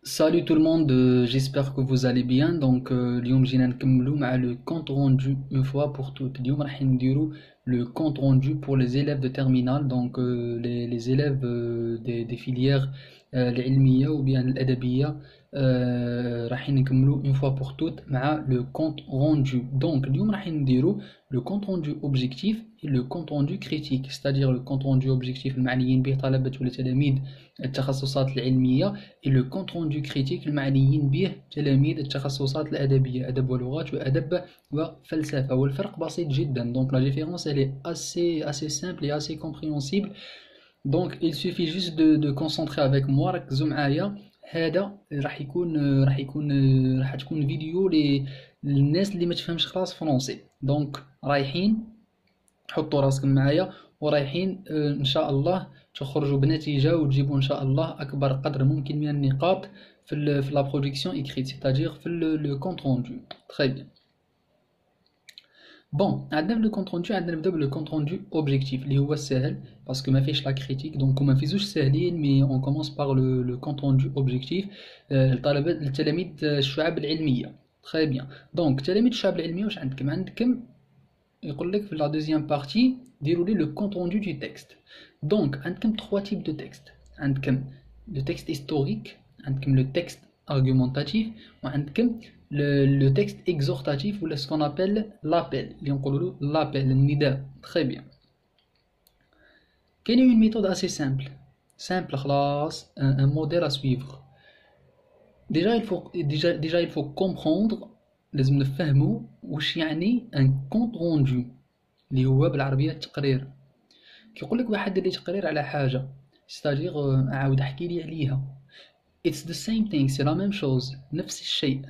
Salut tout le monde, j'espère que vous allez bien. Donc اليوم جينا نكملوا مع le compte rendu une fois pour toutes. اليوم راح نديروا le compte rendu pour les élèves de terminale, donc les élèves des filières العلمية ou bien الأدبية. راح نكملوا une fois pour toutes مع le compte rendu. Donc اليوم راح نديروا le compte rendu objectif et le compte rendu critique, c'est-à-dire le compte rendu objectif المعنيين به طلبة والتلاميذ التخصصات العلمية، et le compte rendu critique المعنيين به تلاميذ التخصصات الأدبية، أدب ولغات وأدب وفلسفة. والفرق بسيط جدا، donc la différence elle est assez simple et assez compréhensible. Donc il suffit juste de concentrer avec moi. ركزوا معايا. هذا راح تكون فيديو للناس اللي ما تفهمش خلاص فرونسي. دونك رايحين حطوا راسكم معايا ورايحين ان شاء الله تخرجوا بنتيجه وتجيبوا ان شاء الله اكبر قدر ممكن من النقاط في لا برودكسيون ايكريت، c'est-à-dire في لو كونت روندو. تري بيان. بون عندنا في لو كونت روندو، عندنا نبداو بلو كونت روندو اوبجيكتيف اللي هو السهل باسكو ما فيش لا كريتيك، دونك هما فيزوش ساهلين، مي اون كومونس باغ لو كونت روندو اوبجيكتيف لطلبه التلاميذ الشعب العلميه. تري بيان. دونك تلاميذ الشعب العلميه واش عندكم يقول لك في لا دوزيام بارتي ديروا لي لو كونت روندو دو تكست. دونك عندكم 3 تيب دو تكست. عندكم لو تكست هيستوريك، عندكم لو تكست ارغومونتاتيف، وعندكم لو تكست اكزورتاتيف ولا سكون ابل لابيل اللي نقولوا له لابيل النداء. تري بيان. كاينه اون ميثود اسي سامبل خلاص، ان موديل ا سويفر. déjà il faut comprendre، لازم نفهموا واش يعني ان كونت روندو اللي هو بالعربيه التقرير. كيقول لك واحد دير لي تقرير على حاجه، ستاجير عاود احكي لي عليها. it's the same thing، c'est la même chose، نفس الشيء.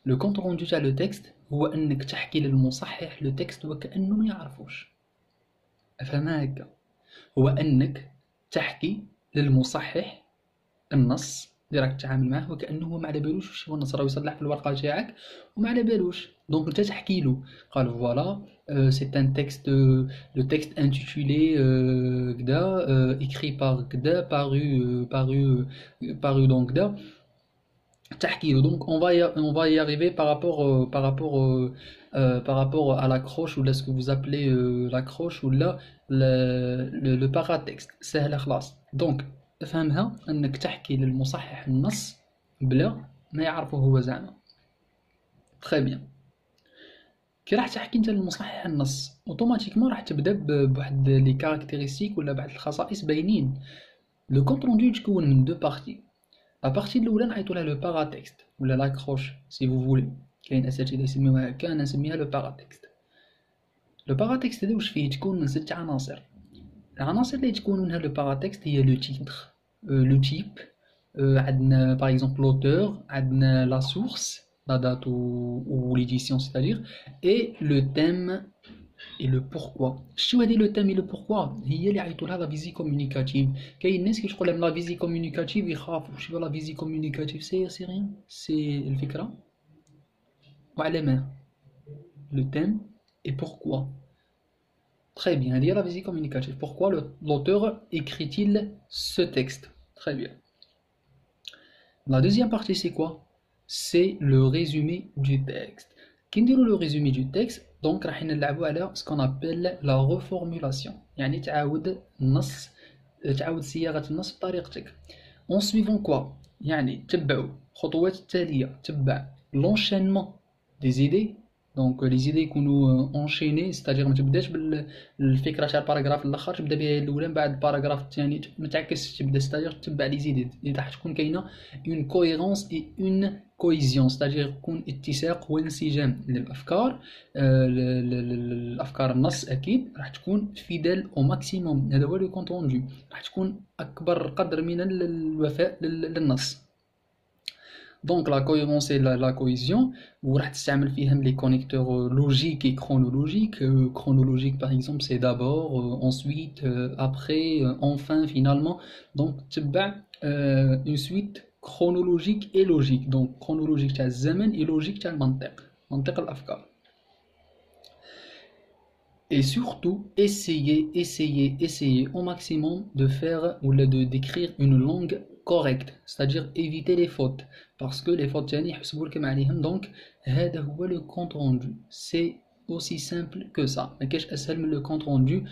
لو كونت روندو تاع لو تكست هو انك تحكي للمصحح لو تكست وكانه ما يعرفوش. افهمها هكا، هو انك تحكي للمصحح النص اللي راك تتعامل معاه وكانه هو ما على بالوش واش هو النص، راه يصلح في الورقه تاعك وما على بالوش. دونك انت تحكي له، قال فوالا سي ان تكست، لو تكست انتيتولي كدا écrit par كدا paru donc كدا. تحكي له. donc on va y arriver par rapport à l'accroche ou là ce que vous appelez l'accroche ou là le paratexte. سهله خلاص. donc افهمها انك تحكي للمصحح النص بلا ما يعرفه هو زعما. تري بيان. كي راح تحكي انت للمصحح النص اوتوماتيكمون راح تبدا بواحد لي كاركتيرستيك ولا بعض الخصائص باينين. لو كونت روندو يتكون من دو بارتي. لا بارتي الاولى نعيطوا لها لو باراتكست ولا لاكروش سي فو فولي، كاين اساتذه يسميوها هكا، انا نسميها لو باراتكست. لو باراتكست هذا واش فيه؟ تكون من 6 عناصر. العناصر اللي تكون منها لو باراتكست هي لو تيتر، لو تيب، عندنا باغ اكزومبل لوتور، عندنا لا سورس، لا دات ou l'édition c'est-à-dire، et le thème et le pourquoi. شتو هادي لو thème et le pourquoi؟ هي اللي عيطوا لها لا فيزي كومونيكاتيف. كاين الناس كيقول لهم لا فيزي كومونيكاتيف يخافوا، شتو لا فيزي كومونيكاتيف؟ سي ريان، سي الفكره وعلى ما le thème et pourquoi. Très bien, هذه هي لا فيزي كومونيكاتيف. pourquoi l'auteur écrit-il ce texte. Très bien. La deuxième partie, c'est quoi? C'est le résumé du texte. Qui dit le résumé du texte, donc راح نلعبوا على ce qu'on appelle la reformulation. يعني تعاود النص، تعاود صياغة النص بطريقتك. En suivant quoi؟ يعني تبعوا الخطوات التالية، تبع l'enchaînement des idées. دونك لي زيدي يكونوا اونشيني، ستادير ما تبداش بالفكره تاع الباراغراف الاخر تبدا بها الاولى من بعد الباراغراف الثاني، ما تعكسش تبدا، ستادير تتبع لي زيدي اللي راح تكون كاينه اون كويرونس اي اون كويزيون، ستادير يكون اتساق وانسجام للافكار. الافكار النص اكيد راح تكون فيدال او ماكسيموم. هذا هو لو كونت روندو، راح تكون اكبر قدر من الوفاء للنص. Donc la cohérence et la cohésion, vous تستعمل فيهم les connecteurs logiques et chronologiques. Chronologique par exemple c'est d'abord, ensuite, après, enfin, finalement. Donc تبع une suite chronologique et logique. Donc chronologique تاع الزمن et logique تاع المنطق، منطق الأفكار. Et surtout, essayez au maximum de faire ou de d'écrire une langue correct, c'est-à-dire éviter les fautes, parce que les fautes يعني يحسبوا لكم عليهم. donc هذا هو le compte rendu, c'est aussi simple que ça. ما كاينش اسهل من le compte rendu.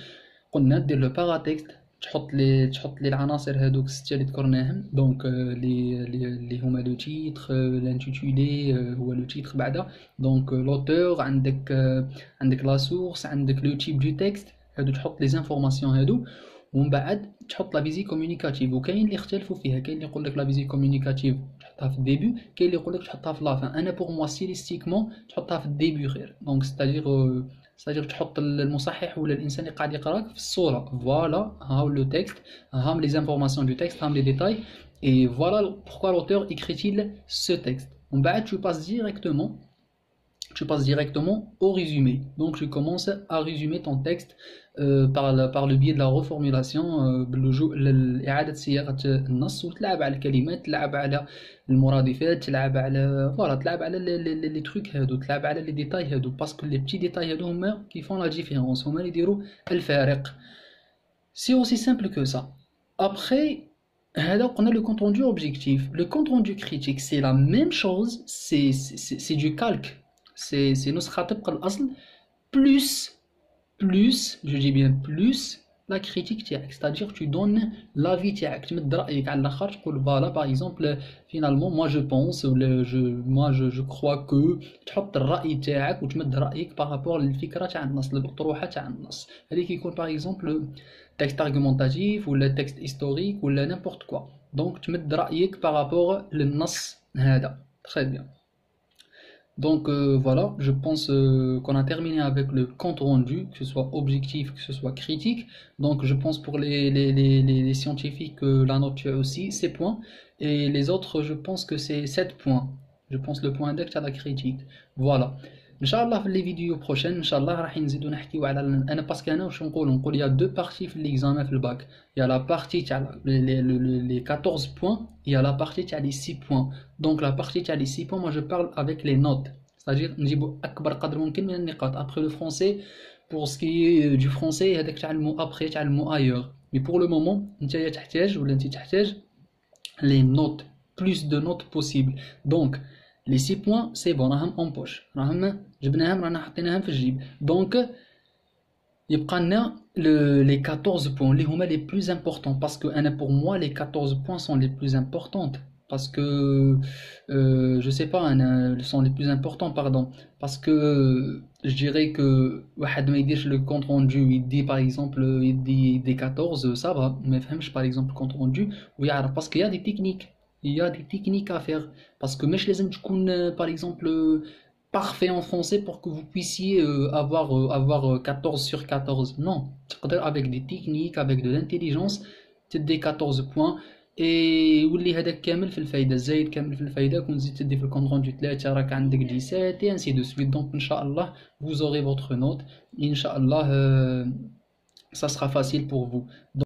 قلنا دير le paratexte، تحط لي العناصر هذوك السته اللي ذكرناهم، دونك اللي هما لو تيتر، لانتيتولي هو لو تيتر بعدا، دونك لوتور، عندك لا سورس، عندك لو تيب دو تكست، هادو تحط لي زانفورماسيون هادو، ومن بعد تحط لا فيزي كومونيكاتيف. وكاين اللي يختلفوا فيها، كاين اللي يقول لك لا فيزي كومونيكاتيف تحطها في الديبي، كاين اللي يقول لك تحطها في لافان. انا بور موا ستيليستيكمون تحطها في الديبي غير، دونك ستادير تحط المصحح ولا الانسان اللي قاعد يقراك في الصوره. فوالا هاو لو تكست، هام لي زانفورماسيون دو تكست، هام لي ديتاي، et voilà pourquoi l'auteur écrit-il ce texte. ومن بعد tu passes directement au résumé. Donc tu commences à résumer ton texte par le biais de la reformulation، باللجوء لإعادة صياغة النص، وتلعب على الكلمات، تلعب على المرادفات، تلعب على فوالا، تلعب على لي تروك هادو، تلعب على لي ديتاي هادو، باسكو لي بتي ديتاي هادو هما كي فون لا ديفيرونس، هما اللي يديروا الفارق. سي aussi simple que ça. Après هذا قلنا le compte rendu objectif. Le compte rendu critique c'est la même chose, c'est du calque، c'est نسخة طبق الأصل plus je dis bien plus la critique تاعك، c'est-à-dire tu donnes l'avis تاعك، تمد رأيك على الآخر، تقول voilà par exemple finalement moi je pense ولا je crois que، تحط الرأي تاعك وتمد رأيك par rapport للفكرة تاع النص، للأطروحة تاع النص. هذيك يكون par exemple texte argumentatif ولا texte historique ولا n'importe quoi، donc تمد رأيك par rapport للنص هذا. très bien. Donc voilà, je pense qu'on a terminé avec le compte rendu, que ce soit objectif, que ce soit critique. Donc je pense pour les scientifiques, la note aussi 6 points, et les autres je pense que c'est 7 points. Je pense le point index à la critique. Voilà. Inch'Allah في les vidéos prochaines Inch'Allah راح نزيدو نحكيو على انا باسكو انا واش نقول يا دو بارتي في ليكزامان في الباك، يا لا بارتي تاع les 14 points، يا لا بارتي تاع les 6 points. Donc la partie تاع les 6 points, moi je parle avec les notes، c'est-à-dire نجيبو اكبر قدر ممكن من النقاط. Après le français, pour ce qui est du français هذاك تاع المو après تاع المو ailleurs. Mais pour le moment نتايا تحتاج ولا انت تحتاج les notes، plus de notes possible. Donc les 6 points c'est bon، راهم en poche، راهم جبناهم، رانا حطيناهم في الجيب. دونك يبقى لنا les 14 points اللي هما les plus importants، parce que انا pour moi les 14 points sont les plus importantes، parce que je sais pas ils sont les plus importants pardon، parce que je dirais que واحد ما يديرش le compte rendu يدي par exemple يدي 14 ça va، ما يفهمش par exemple compte rendu ويعرف، parce qu'il y a des techniques، il y a des techniques à faire، parce que مش لازم تكون par exemple parfait en français pour que vous puissiez avoir 14 sur 14. Non, avec des techniques, avec de l'intelligence تدي 14 points. et واللي هذاك كامل في الفايده، زايد كامل في الفايده، كون زيد تدي في الكونت روندو 3 راك عندك 17 et ainsi de suite. donc ان شاء الله vous aurez votre note، ان شاء الله ça sera facile pour vous.